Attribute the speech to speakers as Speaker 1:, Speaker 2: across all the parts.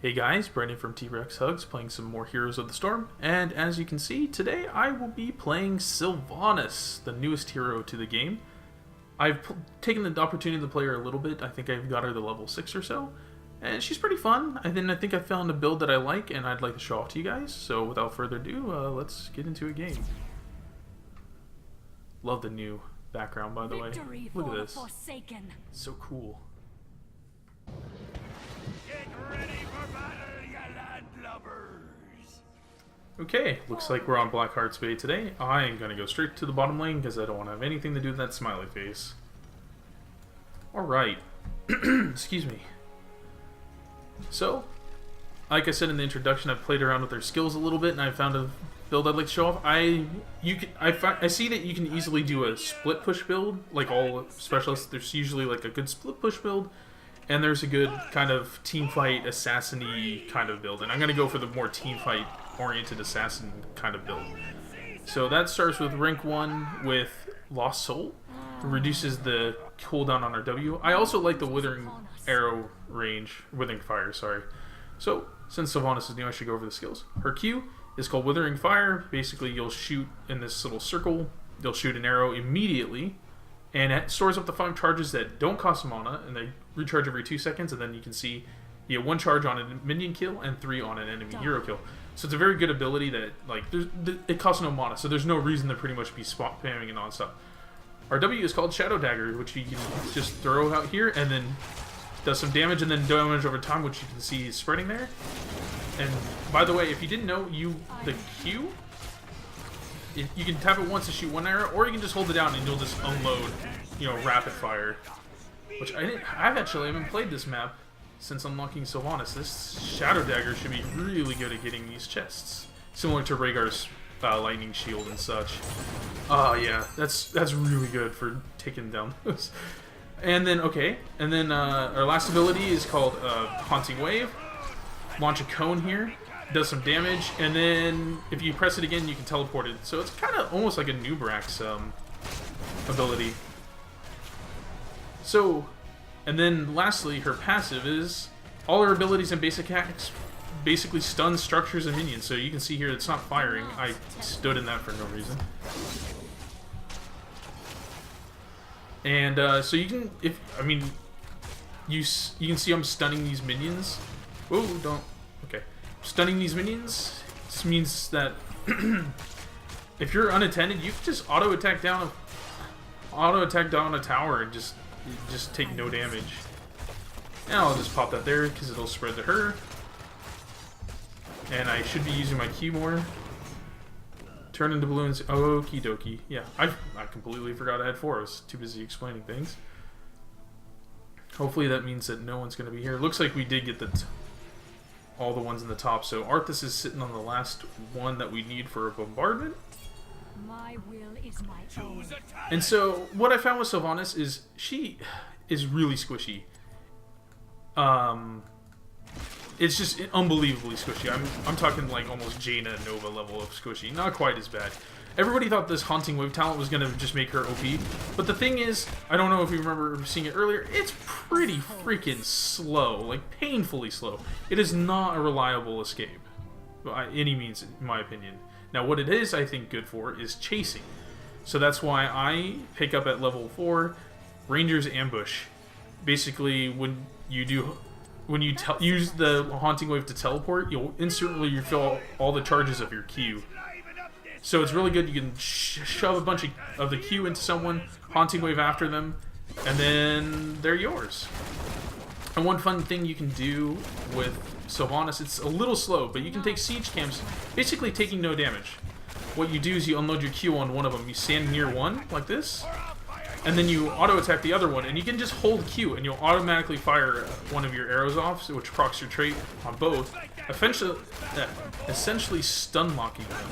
Speaker 1: Hey guys, Brandon from T-Rex Hugs playing some more Heroes of the Storm, and as you can see, today I will be playing Sylvanas, the newest hero to the game. I've taken the opportunity to play her a little bit. I think I've got her to level 6 or so, and she's pretty fun. I think I found a build that I like and I'd like to show off to you guys, so without further ado, let's get into a game. Love the new background, by the way. Look at this. It's so cool.
Speaker 2: Get ready for battle, you landlubbers!
Speaker 1: Okay, looks like we're on Blackheart's Bay today. I am going to go straight to the bottom lane because I don't want to have anything to do with that smiley face. Alright. Excuse me. So, like I said in the introduction, I've played around with their skills a little bit and I found a build I'd like to show off. I see that you can easily do a split push build, like all specialists. There's usually like a good split push build. And there's a good kind of team fight assassin-y kind of build. And I'm going to go for the more team fight oriented assassin kind of build. So that starts with rank 1 with Lost Soul. It reduces the cooldown on our W. I also like the Withering Arrow range. Withering Fire, sorry. So since Sylvanas is new, I should go over the skills. Her Q is called Withering Fire. Basically, you'll shoot in this little circle. You'll shoot an arrow immediately. And it stores up to 5 charges that don't cost mana, and they recharge every 2 seconds, and then you can see you get 1 charge on a minion kill and 3 on an enemy hero kill. So it's a very good ability that, like, it costs no mana, so there's no reason to pretty much be spot spamming it nonstop. Our W is called Shadow Dagger, which you can just throw out here, and then does some damage, and then damage over time, which you can see is spreading there. And, by the way, if you didn't know, the Q... You can tap it once to shoot 1 arrow, or you can just hold it down and you'll just unload, rapid fire. Which I haven't played this map since unlocking Sylvanas. This Shadow Dagger should be really good at getting these chests, similar to Rhaegar's lightning shield and such. Yeah, that's really good for taking down those. And then our last ability is called Haunting Wave. Launch a cone here. Does some damage, and then if you press it again, you can teleport it. So it's kind of almost like a Nubrax ability. So, and then lastly, her passive is all her abilities and basic hacks basically stun structures and minions. So you can see here it's not firing. I stood in that for no reason. And so you can, you can see I'm stunning these minions. Whoa, don't. Okay. Stunning these minions. This means that if you're unattended, you can just auto attack down a tower and just take no damage. And I'll just pop that there because it'll spread to her. And I should be using my Q more. Turn into balloons. Okie dokie. Yeah, I completely forgot I had 4. I was too busy explaining things. Hopefully that means that no one's going to be here. Looks like we did get all the ones in the top, so Arthas is sitting on the last one that we need for a bombardment.
Speaker 3: My will is my own.
Speaker 1: And so what I found with Sylvanas is she is really squishy. It's just unbelievably squishy. I'm talking like almost Jaina Nova level of squishy. Not quite as bad. Everybody thought this Haunting Wave talent was going to just make her OP, but the thing is, I don't know if you remember seeing it earlier, it's pretty freaking slow, like painfully slow. It is not a reliable escape, by any means, in my opinion. Now what it is, I think, good for is chasing. So that's why I pick up at level 4, Ranger's Ambush. Basically, when you use the Haunting Wave to teleport, you'll instantly refill all the charges of your Q. So it's really good. You can shove a bunch of the Q into someone, Haunting Wave after them, and then they're yours. And one fun thing you can do with Sylvanas, it's a little slow, but you can take siege camps, basically taking no damage. What you do is you unload your Q on one of them. You stand near one, like this, and then you auto-attack the other one, and you can just hold Q, and you'll automatically fire one of your arrows off, which procs your trait on both, essentially stun-locking them.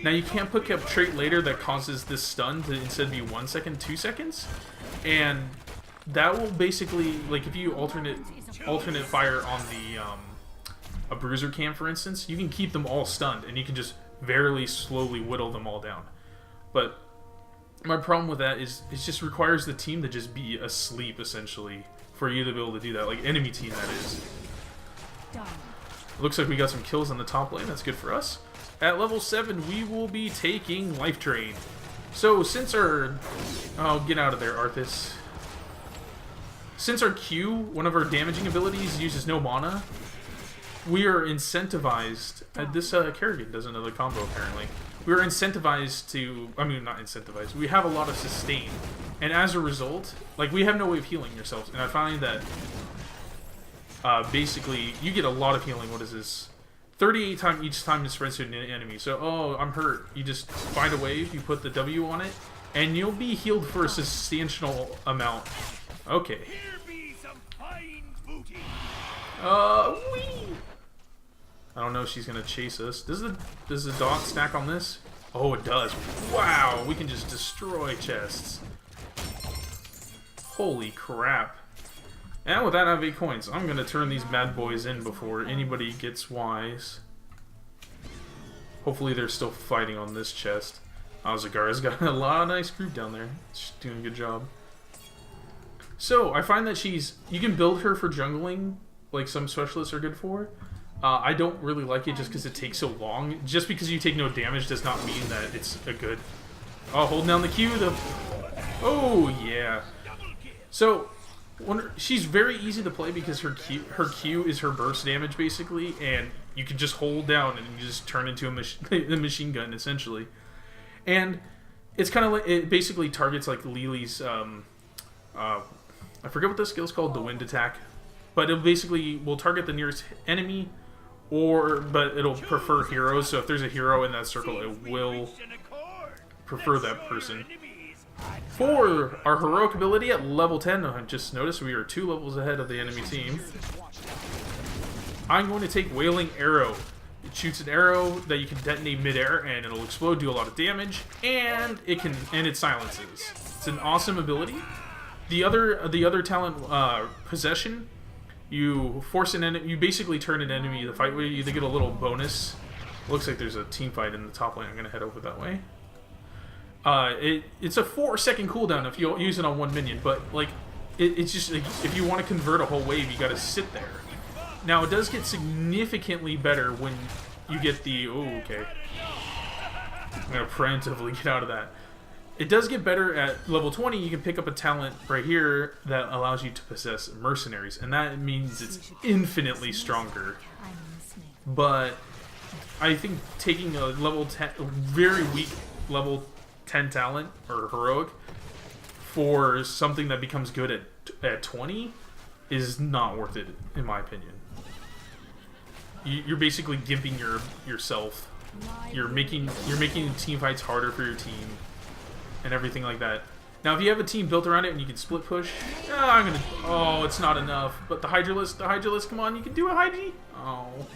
Speaker 1: Now you can't pick up trait later that causes this stun to instead be 1 second, 2 seconds, and that will basically, like if you alternate fire on a bruiser cam, for instance, you can keep them all stunned, and you can just very slowly whittle them all down. But my problem with that is it just requires the team to just be asleep essentially for you to be able to do that, like enemy team that is.
Speaker 3: done.
Speaker 1: Looks like we got some kills in the top lane. That's good for us. At level 7, we will be taking Life Drain. So since our... Oh, get out of there, Arthas. Since our Q, one of our damaging abilities, uses no mana, we are incentivized... this Kerrigan doesn't know the combo, apparently. We are incentivized to... I mean, not incentivized. We have a lot of sustain. And as a result, like, we have no way of healing yourselves. And I find that... basically, you get a lot of healing. What is this? 38 times each time it spreads to an enemy. So, oh, I'm hurt. You just find a wave, you put the W on it, and you'll be healed for a substantial amount. Okay.
Speaker 2: Here be some fine booty.
Speaker 1: Whee! I don't know if she's gonna chase us. Does the dot stack on this? Oh, it does. Wow, we can just destroy chests. Holy crap. And with that, I have 8 coins. I'm gonna turn these bad boys in before anybody gets wise. Hopefully they're still fighting on this chest. Zagara's got a lot of nice group down there. She's doing a good job. So, I find that you can build her for jungling, like some specialists are good for. I don't really like it just because it takes so long. Just because you take no damage does not mean that it's a good... Oh, holding down the Q. Oh, yeah. So... she's very easy to play because her Q is her burst damage basically, and you can just hold down and you just turn into a machine gun essentially. And it's kind of like it basically targets like Lily's I forget what the skill's called, the wind attack, but it basically will target the nearest enemy, but it'll prefer heroes. So if there's a hero in that circle, it will prefer that person. For our heroic ability at level 10, I just noticed we are 2 levels ahead of the enemy team. I'm going to take Wailing Arrow. It shoots an arrow that you can detonate midair, and it'll explode, do a lot of damage, and it silences. It's an awesome ability. The other talent, Possession, you force an enemy. You basically turn an enemy to fight with you. They get a little bonus. Looks like there's a team fight in the top lane. I'm gonna head over that way. It's a 4-second cooldown if you use it on one minion, but like it's just like, if you want to convert a whole wave, you got to sit there. Now it does get significantly better when you get the okay. I'm gonna preemptively get out of that. It does get better at level 20. You can pick up a talent right here that allows you to possess mercenaries, and that means it's infinitely stronger. But I think taking a level 10, very weak level 10 talent or heroic for something that becomes good at 20 is not worth it, in my opinion. You're basically gimping yourself. You're making team fights harder for your team and everything like that. Now, if you have a team built around it and you can split push, oh, it's not enough. But the Hydralisk, come on, you can do a Hygie. Oh,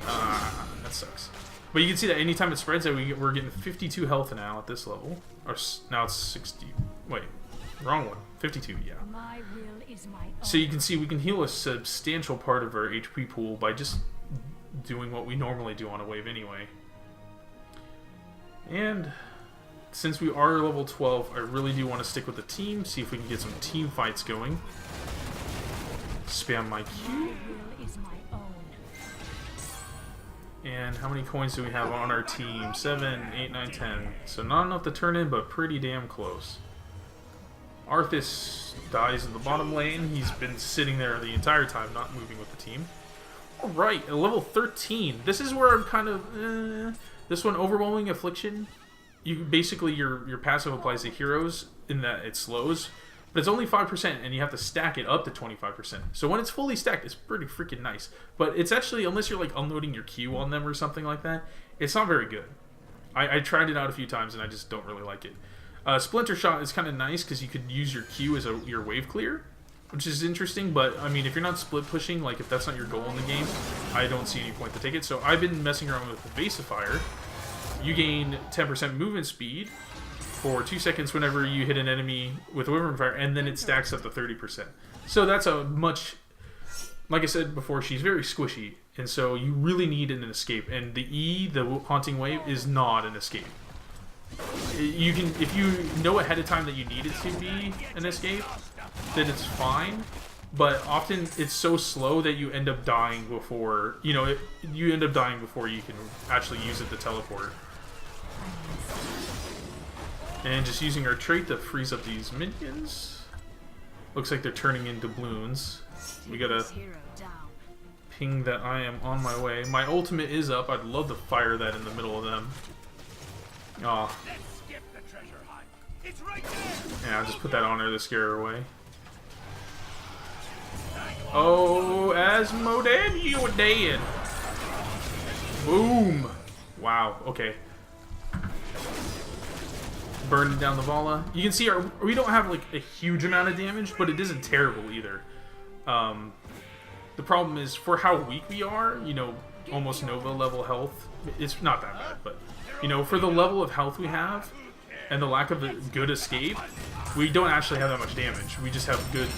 Speaker 1: that sucks. But you can see that anytime it spreads out, we're getting 52 health now at this level. Or now it's 60. Wait, wrong one. 52, yeah.
Speaker 3: My will is my own.
Speaker 1: So you can see we can heal a substantial part of our HP pool by just doing what we normally do on a wave anyway. And since we are level 12, I really do want to stick with the team, see if we can get some team fights going. Spam my Q.
Speaker 3: My will is my own.
Speaker 1: And how many coins do we have on our team? 7, 8, 9, 10. So not enough to turn in, but pretty damn close. Arthas dies in the bottom lane. He's been sitting there the entire time, not moving with the team. Alright, at level 13. This is where I'm kind of... This one, Overwhelming Affliction. You basically, your passive applies to heroes in that it slows. But it's only 5%, and you have to stack it up to 25%. So when it's fully stacked, it's pretty freaking nice. But it's actually, unless you're like unloading your Q on them or something like that, it's not very good. I tried it out a few times, and I just don't really like it. Splinter Shot is kind of nice because you could use your Q as your wave clear, which is interesting. But I mean, if you're not split pushing, like if that's not your goal in the game, I don't see any point to take it. So I've been messing around with Evasifier. You gain 10% movement speed for 2 seconds whenever you hit an enemy with Wyvern Fire, and then it stacks up to 30%. So that's a much, like I said before, she's very squishy, and so you really need an escape. And the E, the Haunting Wave, is not an escape. You can, if you know ahead of time that you need it to be an escape, then it's fine. but often it's so slow that you end up dying before, you know, you end up dying before you can actually use it to teleport. And just using our trait to freeze up these minions. Looks like they're turning into balloons. We gotta ping that I am on my way. My ultimate is up. I'd love to fire that in the middle of them. Aw. Yeah, I'll just put that on her to scare her away. Oh, Asmodee, you are dead. Boom. Wow, okay. Burning down the Vala. You can see we don't have like a huge amount of damage, but it isn't terrible either. The problem is for how weak we are, you know, almost Nova level health. It's not that bad, but you know, for the level of health we have and the lack of a good escape, we don't actually have that much damage. We just have good.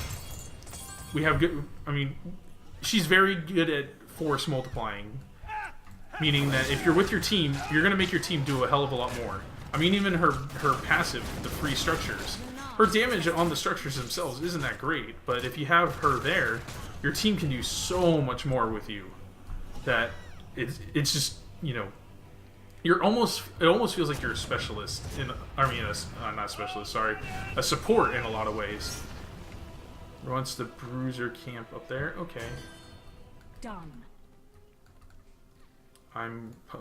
Speaker 1: We have good. I mean, she's very good at force multiplying, meaning that if you're with your team, you're gonna make your team do a hell of a lot more. I mean, even her passive, the free structures, her damage on the structures themselves isn't that great. But if you have her there, your team can do so much more with you. That it's just, you know, it almost feels like you're a specialist in. I mean, not specialist. Sorry, a support in a lot of ways. Wants the bruiser camp up there. Okay.
Speaker 3: Done.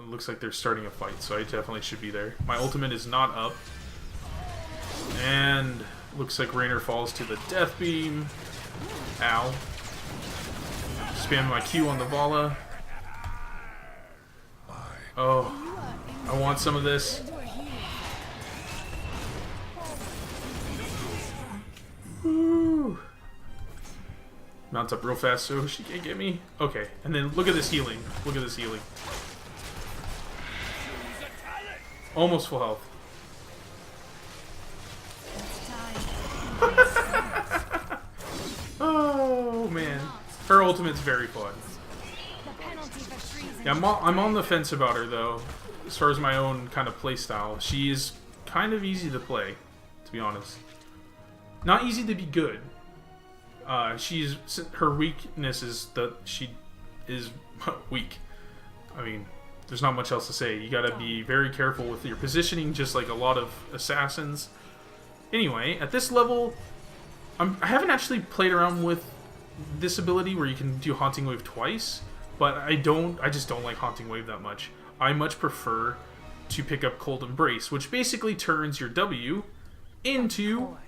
Speaker 1: Looks like they're starting a fight, so I definitely should be there. My ultimate is not up. And looks like Raynor falls to the death beam. Ow. Spam my Q on the Vala. Oh, I want some of this. Woo. Mounts up real fast so she can't get me. Okay, and then look at this healing. Look at this healing. Almost full health. Oh man, her ultimate's very fun. Yeah, I'm on the fence about her though, as far as my own kind of playstyle. She is kind of easy to play, to be honest. Not easy to be good. Her weakness is that she is weak. I mean, there's not much else to say. You gotta be very careful with your positioning, just like a lot of assassins. Anyway, at this level, I haven't actually played around with this ability where you can do Haunting Wave twice, but I just don't like Haunting Wave that much. I much prefer to pick up Cold Embrace, which basically turns your W into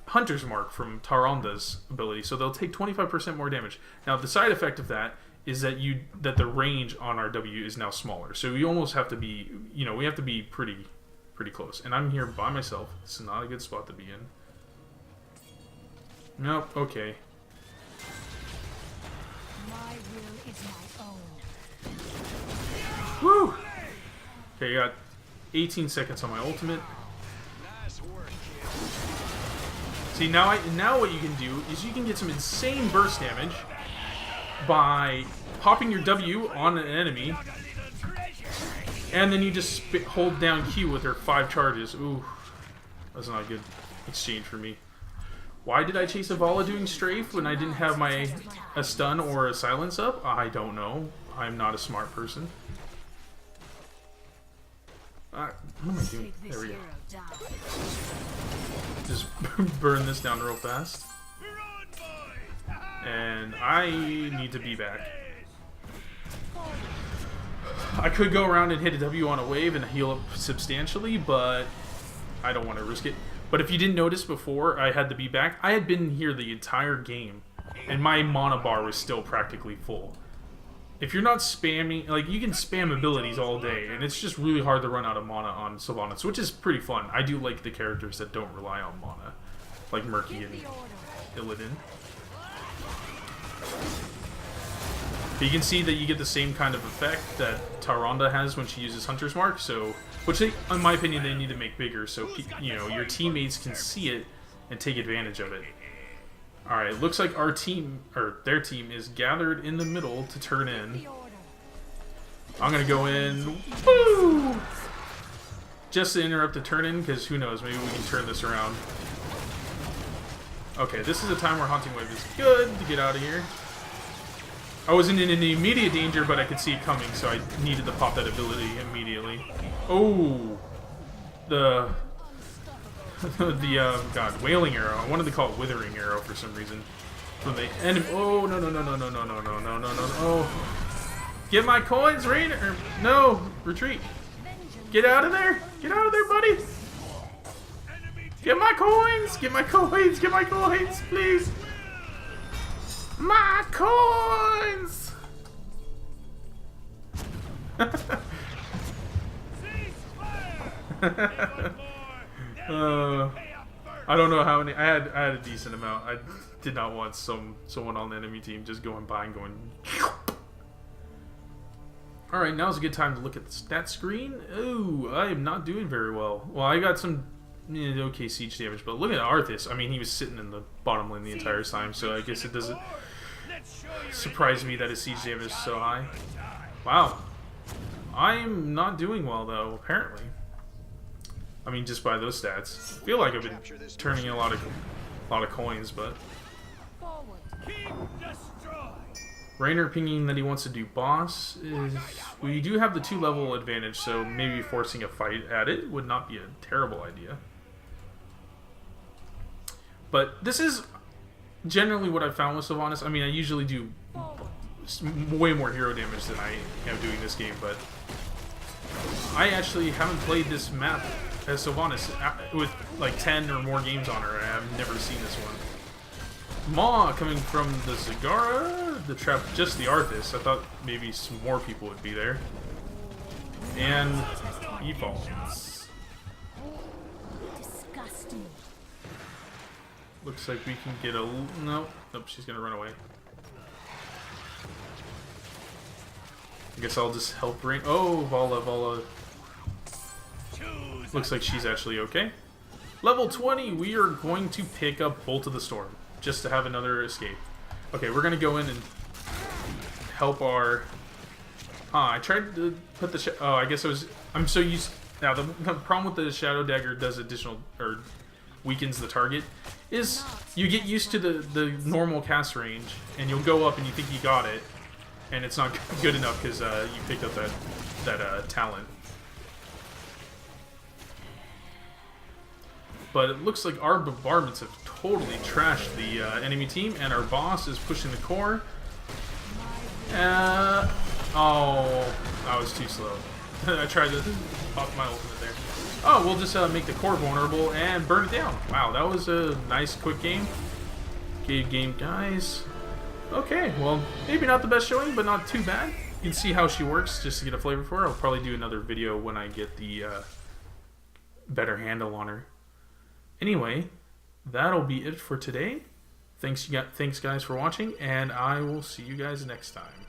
Speaker 1: Hunter's Mark from Taronda's ability, so they'll take 25% more damage. Now, the side effect of that is that the range on our W is now smaller, so we almost have to be, you know, we have to be pretty close. And I'm here by myself. This is not a good spot to be in. Nope. Okay.
Speaker 3: My will is my own.
Speaker 1: Woo! Okay, I got 18 seconds on my ultimate. See, now what you can do is you can get some insane burst damage by popping your W on an enemy, and then you just hold down Q with her 5 charges. Ooh, that's not a good exchange for me. Why did I chase a Vala doing strafe when I didn't have a stun or a silence up? I don't know. I'm not a smart person. What am I doing? There we go. Just burn this down real fast. And I need to be back. I could go around and hit a W on a wave and heal up substantially, but I don't want to risk it. But if you didn't notice before I had to be back, I had been here the entire game, and my mana bar was still practically full. If you're not spamming, like, you can spam abilities all day, and it's just really hard to run out of mana on Sylvanas, which is pretty fun. I do like the characters that don't rely on mana, like Murky and Illidan. But you can see that you get the same kind of effect that Taronda has when she uses Hunter's Mark, so, which they, in my opinion, they need to make bigger so, you know, your teammates can see it and take advantage of it. Alright, looks like our team, or their team, is gathered in the middle to turn in. I'm gonna go in, woo! Just to interrupt the turn in, because who knows, maybe we can turn this around. Okay, this is a time where Haunting Wave is good to get out of here. I wasn't in any immediate danger, but I could see it coming, so I needed to pop that ability immediately. Oh! The God, Wailing Arrow. I wanted to call it Withering Arrow for some reason. From the enemy. Oh, no, no, no, no, no, no, no, no, no, no, no. Oh. Get my coins, Rainer! No! Retreat! Get out of there! Get out of there, buddy! Get my coins! Get my coins! Get my coins, please! My coins! I don't know how many. I had a decent amount. I did not want someone on the enemy team just going by and going. All right, now's a good time to look at the stat screen. Ooh, I am not doing very well. Well, I got some okay siege damage, but look at Arthas. I mean, he was sitting in the bottom lane the entire time, so I guess it doesn't surprise me that his siege damage is so high. Wow. I'm not doing well, though, apparently. I mean, just by those stats. I feel like I've been turning in a lot of coins, but... Rainer pinging that he wants to do boss is... We do have the 2-level advantage, so maybe forcing a fight at it would not be a terrible idea. But this is generally what I've found with Sylvanas. I mean, I usually do way more hero damage than I am doing this game, but I actually haven't played this map as Sylvanas with like 10 or more games on her. I've never seen this one. Maw coming from the Zagara, the trap, just the Arthas. I thought maybe some more people would be there. And he falls.
Speaker 3: Disgusting.
Speaker 1: Looks like we can get a... Nope, she's gonna run away. I guess I'll just help Rain. Oh, Vala. Looks like she's actually okay. Level 20, we are going to pick up Bolt of the Storm, just to have another escape. Okay, we're gonna go in and help our... I tried to put the... Oh, I guess I'm so used... Now, the problem with the Shadow Dagger does additional... Or weakens the target, is you get used to the normal cast range, and you'll go up and you think you got it, and it's not good enough because you picked up that talent. But it looks like our bombardments have totally trashed the enemy team, and our boss is pushing the core. Oh, I was too slow. I tried to pop my ultimate there. Oh, we'll just make the core vulnerable and burn it down. Wow, that was a nice, quick game. Good game, guys. Okay, well, maybe not the best showing, but not too bad. You can see how she works just to get a flavor for her. I'll probably do another video when I get the better handle on her. Anyway, that'll be it for today. Thanks guys for watching, and I will see you guys next time.